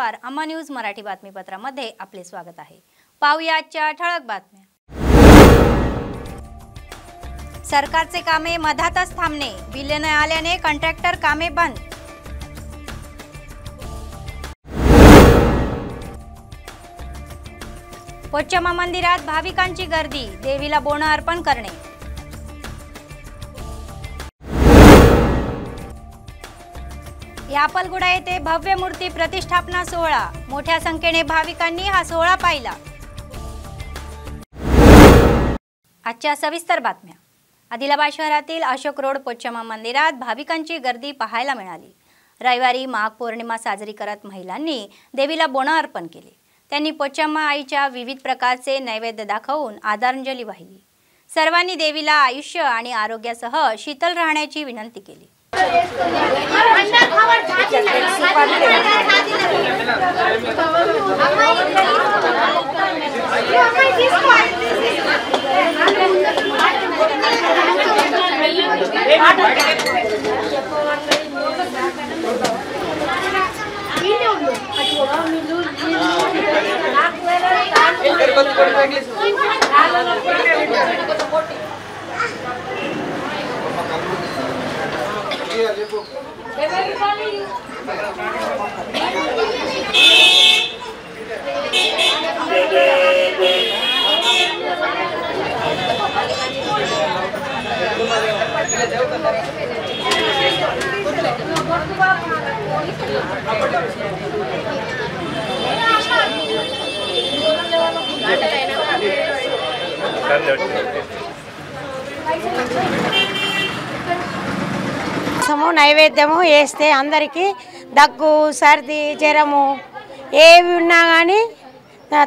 नमस्कार, अम्मा न्यूज मराठी बातमीपत्रामध्ये आपले स्वागत आहे। पाहूया आजच्या ठळक बातम्या। सरकारचे कामे मधातच थांबणे, बिल न आल्याने कॉन्ट्रॅक्टर कामे बंद। पोचम्मा मंदिरात भाविकांची गर्दी, देवीला बोनं अर्पण करणे। यापलगुडा येथे भव्य मूर्ती प्रतिष्ठापना सोहळा, मोठ्या संख्येने भाविकांनी हा सोहळा पाहिला। आजच्या सविस्तर बातम्या। आदिलाबाद शहरातील अशोक रोड पोचम्मा मंदिरात भाविकांची गर्दी पाहायला मिळाली। रविवारी माघ पौर्णिमा साजरी करत महिलांनी देवीला बोनं अर्पण केले। त्यांनी पोचम्मा आईच्या विविध प्रकारचे नैवेद्य दाखवून आदरांजली वाहिली। सर्वांनी देवीला आयुष्य आणि आरोग्यासह शीतल राहण्याची विनंती केली। నైవేద్యము వేస్తే అందరికీ దగ్గు సర్ది జ్వరము ఏవి ఉన్నా కానీ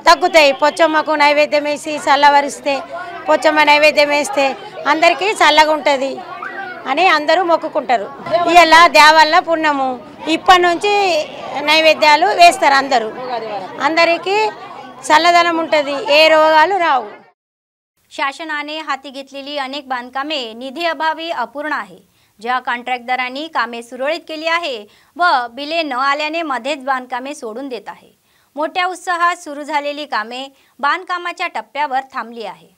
తగ్గుతాయి। పొచ్చమ్మకు నైవేద్యం వేసి చల్లవరిస్తే పొచ్చమ్మ నైవేద్యం వేస్తే అందరికీ చల్లగా ఉంటుంది అని అందరూ మొక్కుకుంటారు। ఇలా దేవల్ల పుణ్యము ఇప్పటి నుంచి నైవేద్యాలు వేస్తారు। అందరికీ చల్లదనం ఉంటుంది, ఏ రోగాలు రావు। शासनाने हाती घेतलेली अनेक बांधकामे निधी अभावी अपूर्ण आहे। ज्या कॉन्ट्रॅक्टदारांनी कामे सुरळीत केली आहे व बिले न आल्याने मध्येच बांधकामे सोडून देत आहे। मोठ्या उत्साहात सुरू झालेली कामे बांधकामाच्या टप्प्यावर थांबली आहे।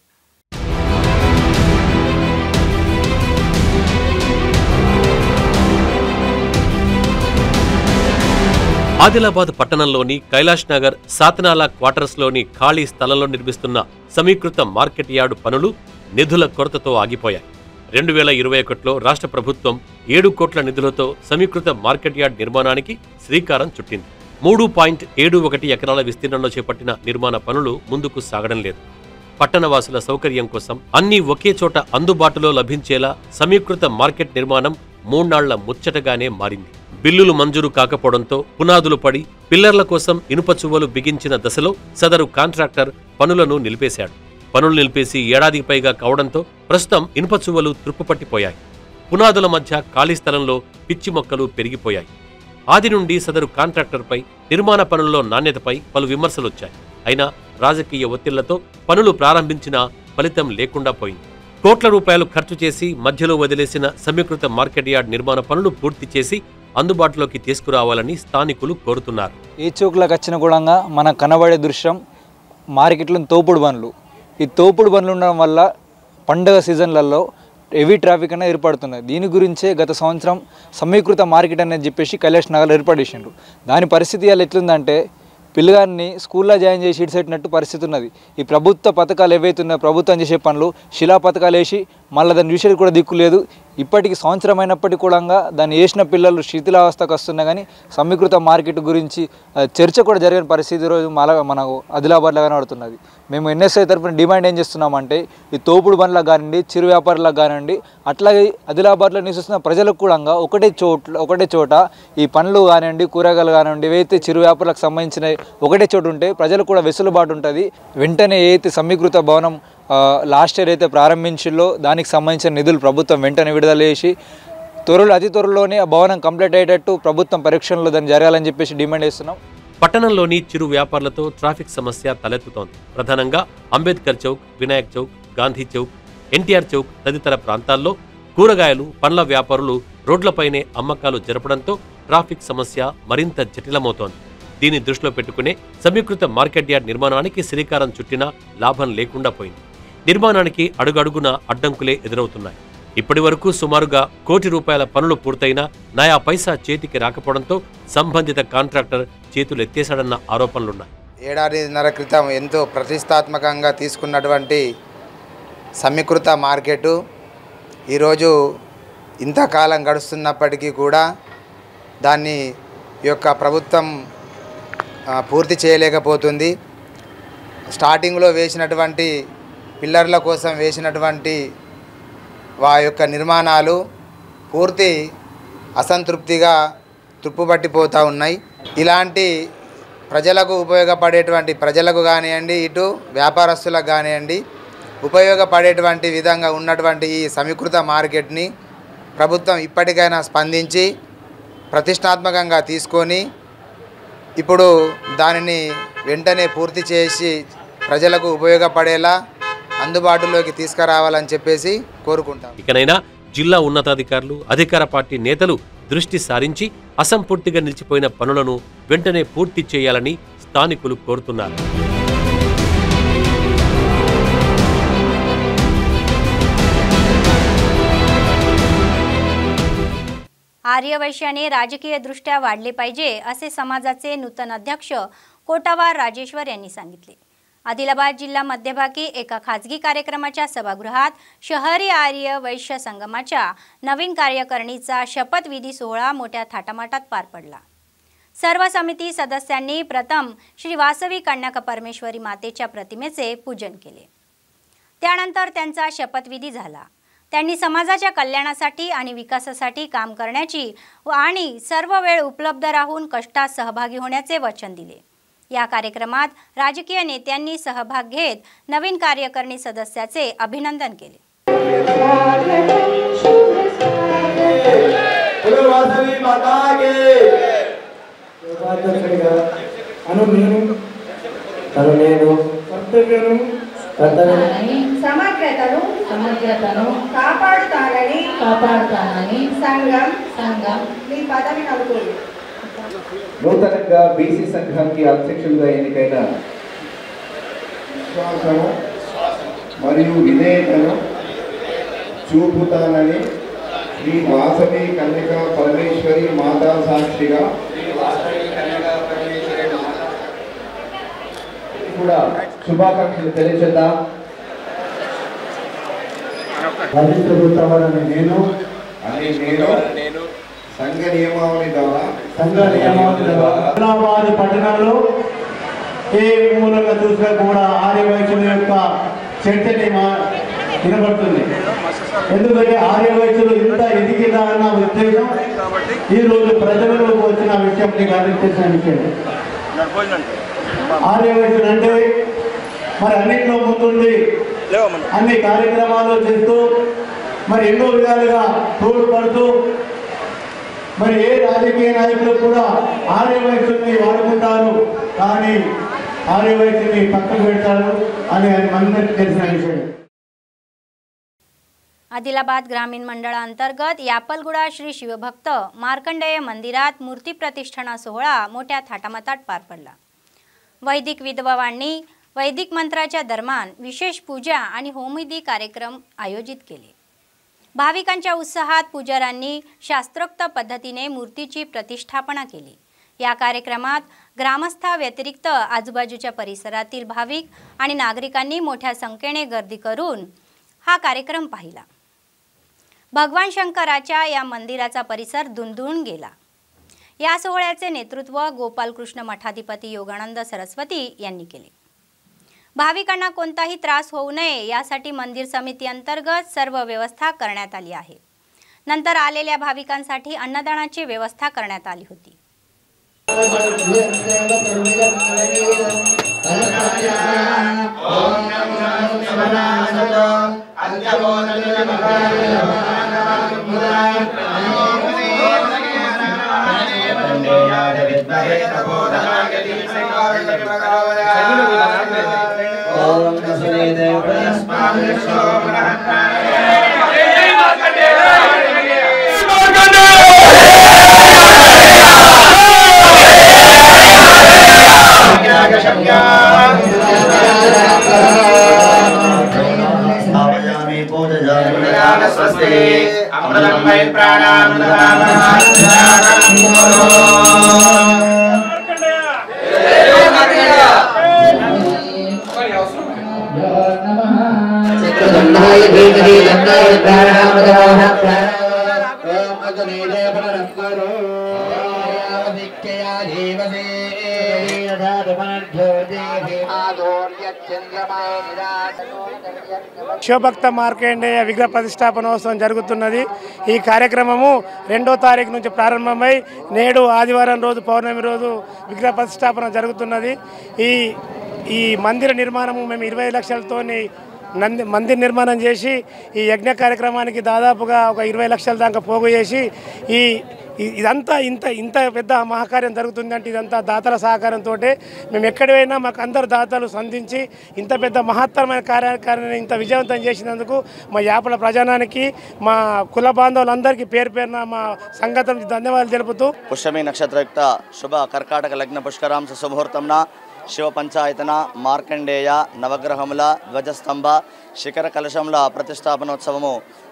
ఆదిలాబాద్ పట్టణంలోని కైలాష్ నగర్ సాతనాల క్వార్టర్స్లోని ఖాళీ స్థలంలో నిర్మిస్తున్న సమీకృత మార్కెట్ యార్డు పనులు నిధుల కొరతతో ఆగిపోయాయి। 2021లో రాష్ట్ర ప్రభుత్వం 7 కోట్ల నిధులతో సమీకృత మార్కెట్ యార్డ్ నిర్మాణానికి శ్రీకారం చుట్టింది। 3.71 ఎకరాల విస్తీర్ణంలో చేపట్టిన నిర్మాణ పనులు ముందుకు సాగడం లేదు। పట్టణవాసుల సౌకర్యం కోసం అన్ని ఒకే చోట అందుబాటులో లభించేలా సమీకృత మార్కెట్ నిర్మాణం 3 నాళ్ల ముచ్చటగానే మారింది। బిల్లులు మంజూరు కాకపోవడంతో పునాదులు పడి పిల్లర్ల కోసం ఇనుప చువ్వలు బిగించిన దశలో సదరు కాంట్రాక్టర్ పనులను నిలిపేశాడు। పనులు నిలిపేసి ఏడాదికి పైగా కావడంతో ప్రస్తుతం ఇనుప చువ్వలు త్రుప్పుపట్టిపోయాయి। పునాదుల మధ్య ఖాళీ స్థలంలో పిచ్చి మొక్కలు పెరిగిపోయాయి। ఆది నుండి సదరు కాంట్రాక్టర్పై నిర్మాణ పనుల్లో నాణ్యతపై పలు విమర్శలొచ్చాయి। అయినా రాజకీయ ఒత్తిళ్లతో పనులు ప్రారంభించినా ఫలితం లేకుండా పోయింది। కోట్ల రూపాయలు ఖర్చు చేసి మధ్యలో వదిలేసిన సమీకృత మార్కెట్ యార్డ్ నిర్మాణ పనులు పూర్తి చేసి అందుబాటులోకి తీసుకురావాలని స్థానికులు కోరుతున్నారు। ఏ చౌక్లకు వచ్చిన కూడా మన కనబడే దృశ్యం మార్కెట్లో తోపుడు బండ్లు। ఈ తోపుడు బండ్లు ఉండడం వల్ల పండగ సీజన్లలో హెవీ ట్రాఫిక్ అనేది ఏర్పడుతున్నది। దీని గురించే గత సంవత్సరం సమీకృత మార్కెట్ అనేది చెప్పేసి కైలాష్ నగర్లో ఏర్పడేసిండ్రు। దాని పరిస్థితి అలా ఎట్లుందంటే పిల్లగాన్ని స్కూల్లో జాయిన్ చేసి ఇడిసెట్టినట్టు పరిస్థితి ఉన్నది। ఈ ప్రభుత్వ పథకాలు ఏవైతున్నాయో ప్రభుత్వం చేసే పనులు శిలా పథకాలు వేసి మళ్ళీ దాన్ని చూసేది కూడా దిక్కు లేదు। ఇప్పటికి సంవత్సరం అయినప్పటికీ కూడా దాన్ని వేసిన పిల్లలు శిథిలావస్థకు వస్తున్నా కానీ సమీకృత మార్కెట్ గురించి చర్చ కూడా జరిగిన పరిస్థితి రోజు మనకు ఆదిలాబాద్లో కనబడుతున్నది। మేము ఎన్ఎస్ఐ తరఫున డిమాండ్ ఏం చేస్తున్నామంటే ఈ తోపుడు బండ్లకు కానివ్వండి, చిరు వ్యాపారులకు కానివ్వండి, అట్లాగే ఆదిలాబాద్లో నివసిస్తున్న ప్రజలకు కూడా ఒకటే చోట ఈ పండ్లు కానివ్వండి, కూరగాయలు కానివ్వండి, ఏవైతే చిరు వ్యాపారులకు సంబంధించిన ఒకటే చోటు ఉంటే ప్రజలకు కూడా వెసులుబాటు ఉంటుంది। వెంటనే ఏదైతే సమీకృత భవనం లాస్ట్ ఇయర్ అయితే ప్రారంభించిందో దానికి సంబంధించిన నిధులు ప్రభుత్వం వెంటనే విడుదల చేసి అతి త్వరలోనే ఆ భవనం కంప్లీట్ అయ్యేటట్టు ప్రభుత్వం పరీక్షల్లో దాన్ని జరగాలని చెప్పేసి డిమాండ్ చేస్తున్నాం। పట్టణంలోని చిరు వ్యాపారులతో ట్రాఫిక్ సమస్య తలెత్తుతోంది। ప్రధానంగా అంబేద్కర్ చౌక్, వినాయక్ చౌక్, గాంధీ చౌక్, ఎన్టీఆర్ చౌక్ తదితర ప్రాంతాల్లో కూరగాయలు, పండ్ల వ్యాపారులు రోడ్లపైనే అమ్మకాలు జరపడంతో ట్రాఫిక్ సమస్య మరింత జటిలమవుతోంది। దీన్ని దృష్టిలో పెట్టుకునే సమీకృత మార్కెట్ యార్డ్ నిర్మాణానికి శ్రీకారం చుట్టినా లాభం లేకుండా పోయింది. నిర్మాణానికి అడుగడుగునా అడ్డంకులే ఎదురవుతున్నాయి. ఇప్పటి వరకు సుమారుగా ₹1,00,00,000 పనులు పూర్తయినా నయా పైసా చేతికి రాకపోవడంతో సంబంధిత కాంట్రాక్టర్ చేతులెత్తేశాడన్న ఆరోపణలున్నాయి. ఏడాదిన్నర క్రితం ఎంతో ప్రతిష్టాత్మకంగా తీసుకున్నటువంటి సమీకృత మార్కెటు ఈరోజు ఇంతకాలం గడుస్తున్నప్పటికీ కూడా దాన్ని యొక్క ప్రభుత్వం పూర్తి చేయలేకపోతుంది. స్టార్టింగ్లో వేసినటువంటి పిల్లర్ల కోసం వేసినటువంటి యొక్క నిర్మాణాలు పూర్తి అసంతృప్తిగా తుప్పుపట్టిపోతూ ఉన్నాయి. ఇలాంటి ప్రజలకు ఉపయోగపడేటువంటి ప్రజలకు కానివ్వండి, ఇటు వ్యాపారస్తులకు కానివ్వండి, ఉపయోగపడేటువంటి విధంగా ఉన్నటువంటి ఈ సమీకృత మార్కెట్ని ప్రభుత్వం ఇప్పటికైనా స్పందించి ప్రతిష్టాత్మకంగా తీసుకొని ఇప్పుడు దానిని వెంటనే పూర్తి చేసి ప్రజలకు ఉపయోగపడేలా అందుబాటులోకి తీసుకురావాలని చెప్పేసి కోరుకుంటాం. ఇకనైనా జిల్లా ఉన్నతాధికారులు, అధికార పార్టీ నేతలు దృష్టి సారించి అసంపూర్తిగా నిలిచిపోయిన పనులను వెంటనే పూర్తి చేయాలని స్థానికులు కోరుతున్నారు. आर्यवैश्याने राजकीयदृष्ट्या वाढले पाहिजे असे समाजाचे नूतन अध्यक्ष कोटावार राजेश्वर यांनी सांगितले. आदिलाबाद जिल्हा मध्यभागी एका खाजगी कार्यक्रमाच्या सभागृहात शहरी आर्य वैश्य संगमाच्या नवीन कार्यकारिणीचा शपथविधी सोहळा मोठ्या थाटामाटात पार पडला. सर्व समिती सदस्यांनी प्रथम श्री वासवी कन्या परमेश्वरी मातेच्या प्रतिमेचे पूजन केले. त्यानंतर त्यांचा शपथविधी झाला. त्यांनी समाजाच्या कल्याणासाठी आणि विकासासाठी काम करण्याची आणि सर्व वेळ उपलब्ध राहून कष्टात सहभागी होण्याचे वचन दिले. या कार्यक्रमात राजकीय नेत्यांनी सहभाग घेत नवीन कार्यकारिणी सदस्याचे अभिनंदन केले. సమగ్రతను కాపాడుతానని సంఘం మీ పదవిని అనుకోండి. నూతనంగా బీసీ సంఘానికి అధ్యక్షులుగా ఎన్నికైన విశ్వాసము మరియు విధేయతను చూపుతానని శ్రీ వాసవి కన్యక పరమేశ్వరి మాతా సాక్షిగా కూడా శుభాకాంక్షలు తెలియజేద్దాం. నేను సంఘ నియమావళి ద్వారా హైదరాబాద్ పట్టణంలో ఏ మూలంగా చూసినా కూడా ఆర్యవైశ్యుల యొక్క చర్చని వినబడుతుంది. ఎందుకంటే ఆర్యవైశ్యులు ఇంత ఎదిగినా అన్న ఉద్దేశం ఈరోజు ప్రజలకు వచ్చిన విషయం నీకు అందించిన విషయం. ఆర్యవైశ్యులు అంటే మరి అన్నింటిలో ముందుండి అన్ని కార్యక్రమాలు చేస్తూ మరి ఎన్నో విధాలుగా తోడ్పడుతూ మరి ఏ రాజకీయ నాయకులు కూడా ఆర్యవైశ్యుల్ని వాడుకుంటారు కానీ ఆర్యవైశ్యుల్ని పక్కకు పెడతారు అని మనందరికీ తెలిసిన విషయం. आदिलाबाद ग्रामीण मंडळांतर्गत यापलगुडा श्री शिवभक्त मार्कंडेय मंदिरात मूर्ती प्रतिष्ठाना सोहळा मोठ्या थाटामाटात पार पडला. वैदिक विद्वानांनी वैदिक मंत्राच्या दरम्यान विशेष पूजा आणि होमविधी कार्यक्रम आयोजित केले. भाविकांच्या उत्साहात पुजाऱ्यांनी शास्त्रोक्त पद्धतीने मूर्तीची प्रतिष्ठापना केली. या कार्यक्रमात ग्रामस्थाव्यतिरिक्त आजूबाजूच्या परिसरातील भाविक आणि नागरिकांनी मोठ्या संख्येने गर्दी करून हा कार्यक्रम पाहिला. भगवान शंकराच्या या मंदिराचा परिसर दुमदुमून गेला. या सोहळ्याचे नेतृत्व गोपालकृष्ण मठाधिपती योगानंद सरस्वती यांनी केले. भाविकांना कोणताही त्रास होऊ नये यासाठी मंदिर समिती अंतर्गत सर्व व्यवस्था करण्यात आली आहे. नंतर आलेल्या भाविकांसाठी अन्नदानाची व्यवस्था करण्यात आली होती. శివభక్త మార్కండేయ విగ్రహ ప్రతిష్టాపనోత్సవం జరుగుతున్నది. ఈ కార్యక్రమము 2వ తారీఖు నుంచి ప్రారంభమై నేడు ఆదివారం రోజు పౌర్ణమి రోజు విగ్రహ ప్రతిష్టాపన జరుగుతున్నది. ఈ మందిర నిర్మాణము మేము 20 లక్షలతో మందిర్ నిర్మాణం చేసి ఈ యజ్ఞ కార్యక్రమానికి దాదాపుగా ఒక 20 లక్షల దాకా పోగు చేసి ఇదంతా ఇంత పెద్ద మహాకార్యం జరుగుతుందంటే ఇదంతా దాతల సహకారంతో మేము ఎక్కడికైనా మాకు అందరు దాతలు సంధించి ఇంత పెద్ద మహత్తరమైన కార్యక్రమాన్ని ఇంత విజయవంతం చేసినందుకు మా యాపల ప్రజానానికి మా కుల బాంధవులందరికీ పేరున మా సంగతం ధన్యవాదాలు తెలుపుతూ పుష్యమి నక్షత్రయుక్త శుభ కర్కాటక లగ్న పుష్కరాంశ శుభముహూర్తంన శివ పంచాయతన మార్కండేయ నవగ్రహముల ధ్వజస్తంభ శిఖర కలశముల ప్రతిష్టాపనోత్సవము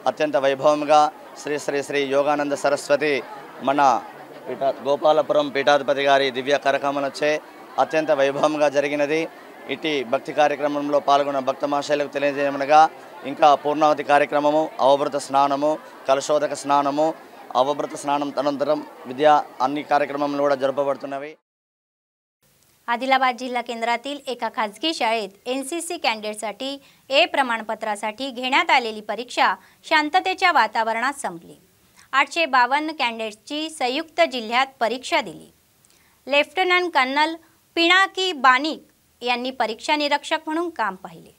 అత్యంత వైభవంగా శ్రీ శ్రీ శ్రీ యోగానంద సరస్వతి మన గోపాలపురం పీఠాధిపతి గారి దివ్య కార్యక్రమంలోచే అత్యంత వైభవంగా జరిగినది. ఇటు భక్తి కార్యక్రమంలో పాల్గొన్న భక్త మహాశయులకు తెలియజేయమనగా ఇంకా పూర్ణావతి కార్యక్రమము, అవభృత స్నానము, కలశోదక స్నానము, అవభృత స్నానం అనంతరం विद्या अन्य कार्यक्रमांना కూడా జరపబడుతున్నవి. आदिलाबाद जिल्हा केंद्रातील एका खाजगी शाळेत एनसीसी कॅन्डिडेटसाठी ए प्रमाणपत्रासाठी घेण्यात आलेली परीक्षा शांततेच्या वातावरणात संपली. 852 कॅन्डिडेट्सची संयुक्त जिल्ह्यात परीक्षा दिली. लेफ्टनंट कर्नल पिनाकी बानिक यांनी परीक्षा निरीक्षक म्हणून काम पाहिले.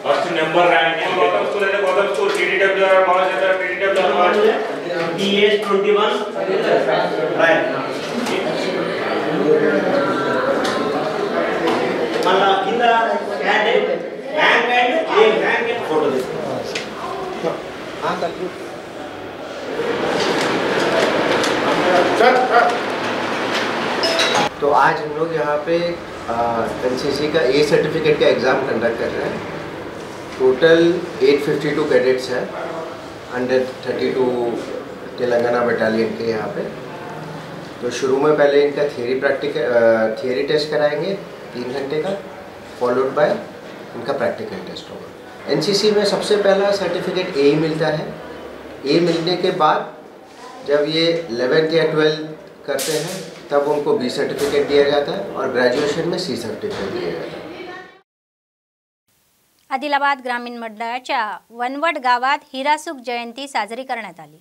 First number rank Gautam school है गौतम स्कूल टीडीडब्ल्यू और माउस है टीडीडब्ल्यू डीएस 21 रैंक मला కింద candidate rank and A rank के फोटो दे हां कर तो आज हम लोग यहाँ पे एनसीसी का ए सर्टिफिकेट का एग्ज़ाम कंडक्ट कर रहे हैं. टोटल 852 कैडेट्स हैं अंडर 32 तेलंगाना बटालियन के यहाँ पे. तो शुरू में पहले इनका थियरी टेस्ट कराएंगे 3 घंटे का, फॉलोड बाय इनका प्रैक्टिकल टेस्ट होगा. एनसीसी में सबसे पहला सर्टिफिकेट ए मिलता है. ए मिलने के बाद जब ये 11th या 12th करते हैं तब उनको बी सर्टिफिकेट दिया जाता है और ग्रेजुएशन में सी सर्टिफिकेट दिया जाता है. आदिलाबाद ग्रामीण मंडळाच्या वनवट गावात हिरासुख जयंती साजरी करण्यात आली.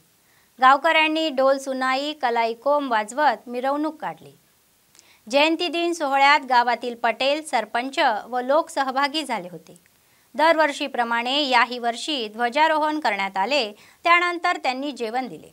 गावकऱ्यांनी ढोल सुनाई कलाई कोंब वाजवत मिरवणूक काढली. जयंती दिन सोहळ्यात गावातील पटेल, सरपंच व लोक सहभागी झाले होते. दरवर्षीप्रमाणे याही वर्षी ध्वजारोहण करण्यात आले. त्यानंतर त्यांनी जेवण दिले.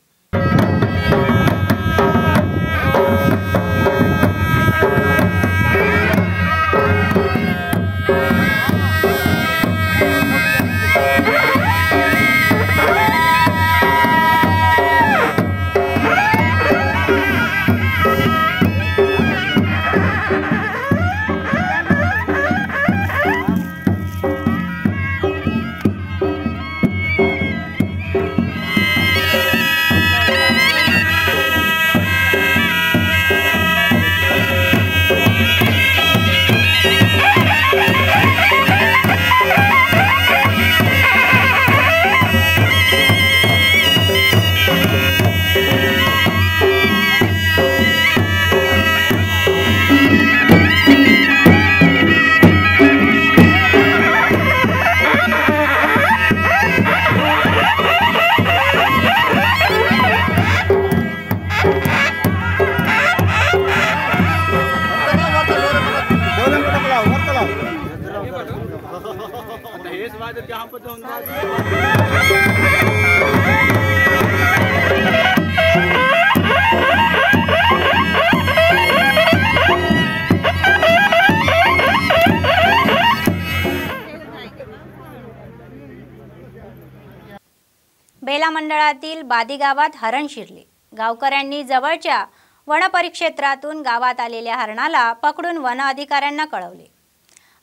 मंडळातील बादी गावात हरण शिरले। गावकऱ्यांनी जवळच्या वन परिक्षेत्रातून गावात आलेल्या हरणाला पकडून वन अधिकाऱ्यांना कळवले।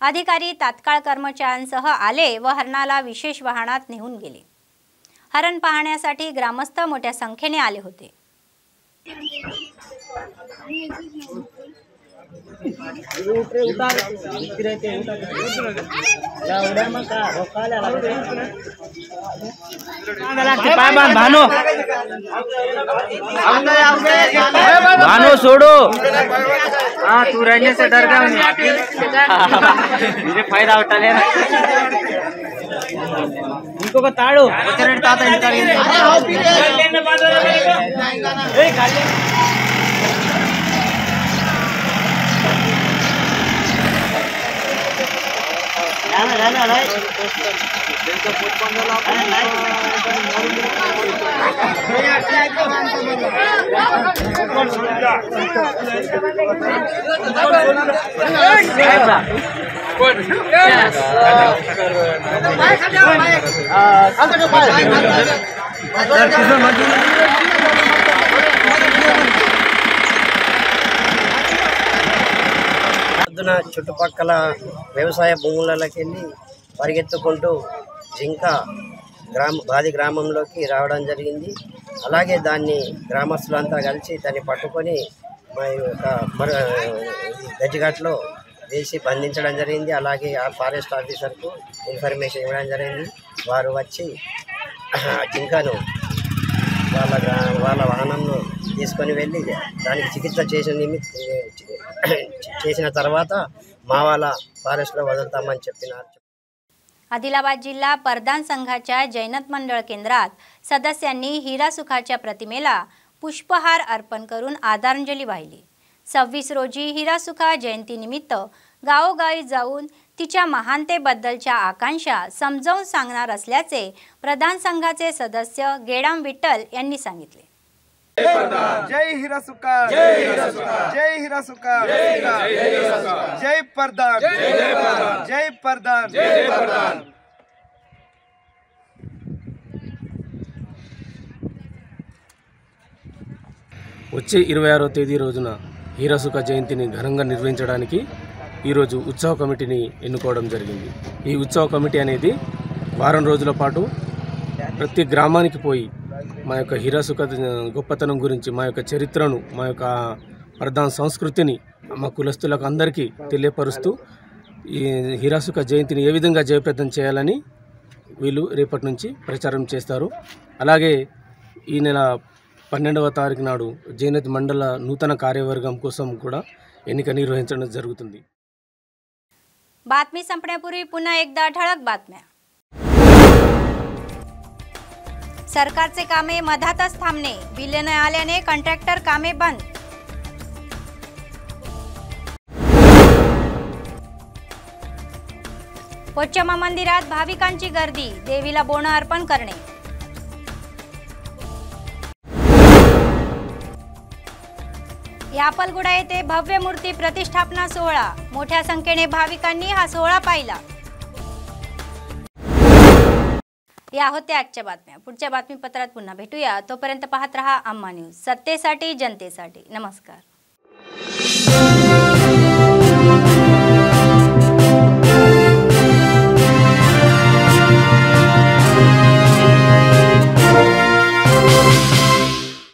अधिकारी तात्काळ कर्मचाऱ्यांसह आले व हरणाला विशेष वाहनात नेऊन गेले। हरण पाहण्यासाठी ग्रामस्थ मोठ्या संख्येने आले होते। भानु छोड़ो। हाँ तू रहने से डर गया मुझे फायदा उठा लेना इनको बताड़ो చుట్టుపక్కల వ్యవసాయ భూములకి పరిగెత్తుకుంటూ జింక బాది గ్రామంలోకి రావడం జరిగింది। అలాగే దాన్ని గ్రామస్తులంతా కలిసి దాన్ని పట్టుకొని గజ్జిఘాట్లో వేసి బంధించడం జరిగింది। అలాగే ఆ ఫారెస్ట్ ఆఫీసర్కు ఇన్ఫర్మేషన్ ఇవ్వడం జరిగింది। వారు వచ్చి జింకను వాళ్ళ వాహనంలో తీసుకొని వెళ్ళి దానికి చికిత్స చేసిన తర్వాత మా వాళ్ళ ఫారెస్ట్లో వదులుతామని చెప్పినారు। आदिलाबाद जिल्हा परदान संघाच्या जैनत मंडळ केंद्रात सदस्यांनी हिरासुखाच्या प्रतिमेला पुष्पहार अर्पण करून आदरांजली वाहिली। 26 रोजी हिरासुखा जयंतीनिमित्त गावोगावी जाऊन तिच्या महानतेबद्दलच्या आकांक्षा समजावून सांगणार असल्याचे प्रधान संघाचे सदस्य गेडाम विठ्ठल यांनी सांगितले। जय हिरासुखा जय हिरासुखा जय हिरासुखा जय परदान जय परदान जय परदान। వచ్చే 26వ తేదీ రోజున హీరాసుఖ జయంతిని ఘనంగా నిర్వహించడానికి ఈరోజు ఉత్సవ కమిటీని ఎన్నుకోవడం జరిగింది। ఈ ఉత్సవ కమిటీ అనేది వారం రోజుల పాటు ప్రతి గ్రామానికి పోయి మా యొక్క హీరాసుఖ గొప్పతనం గురించి, మా యొక్క చరిత్రను, మా యొక్క ప్రధాన సంస్కృతిని మా కులస్తులకు అందరికీ తెలియపరుస్తూ ఈ హీరాసుఖ జయంతిని ఏ విధంగా జయప్రదం చేయాలని వీళ్ళు రేపటి నుంచి ప్రచారం చేస్తారు। అలాగే ఈ నెల 12వ తారీఖు నాడు జైనత్ మండల నూతన కార్యవర్గం కోసం కూడా ఎన్నిక నిర్వహించడం జరుగుతుంది। बातमी संपण्यापूर्वी पुन्हा एकदा ठळक बातम्या। सरकारचे कामे मधातच थांबणे, बिले न आल्याने कॉन्ट्रॅक्टर कामे बंद। पोचम्मा मंदिरात भाविकांची गर्दी, देवीला बोनं अर्पण करणे। यापलगुडा येथे भव्य मूर्ती प्रतिष्ठापना सोहळा, मोठ्या संख्येने भाविकांनी हा सोहळा पाहिला। या होत्या आजच्या बातम्या। पुढच्या बातमीपत्रात पुन्हा भेटूया। तोपर्यंत पाहत रहा अम्मा न्यूज, सत्तेसाठी जनतेसाठी। नमस्कार।